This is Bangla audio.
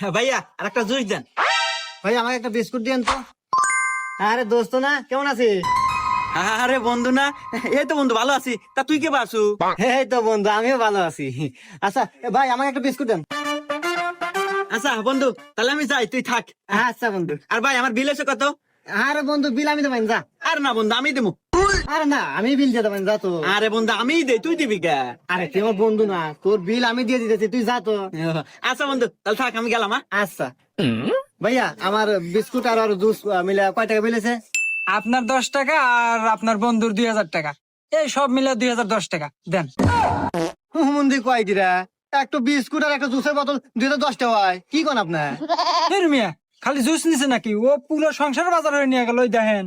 ভাইয়া আর একটা জুস দেন। ভাই আমাকে একটা বিস্কুট দিয়েন তো। আরে দোস্ত না, কেমন আছিস? আরে বন্ধু না, এই তো বন্ধু ভালো আছি। তা তুই কে বাসু? এই তো বন্ধু, আমিও ভালো আছি। আচ্ছা ভাই আমাকে একটা বিস্কুট দেন। আচ্ছা বন্ধু, তাহলে আমি যাই, তুই থাক। আচ্ছা বন্ধু। আর ভাই আমার বিল এসে কত? আরে বন্ধু, বিল আমি দেবেন, যা। আর না বন্ধু, আমি দেবো। আরে না, আমি বিল দিয়ে দেবেন, যা তো। আরে বন্ধু আমিই দে, তুই দিবি কে? আরে তুই আমার বন্ধু না, তোর বিল আমি দিয়ে দিতেছি, তুই যা তো। আচ্ছা বন্ধু, তাহলে থাক, আমি গেলাম। আচ্ছা ভাইয়া, আমার বিস্কুট আর জুস মিলে কয় টাকা বিলেছে? আপনার 10 টাকা আর আপনার বন্ধুর 2000 টাকা, এই সব মিলে 2010 টাকা দেন। হুমন্দি কয় কিরা, একটা বিস্কুট আর একটা জুসের বোতল 2010 টাকা হয়, কি কোন আপনার? এর মিয়া খালি জুস নিছে নাকি? ও পুরো সংসার বাজার হয়ে নিয়ে গেল, ওই দেখেন।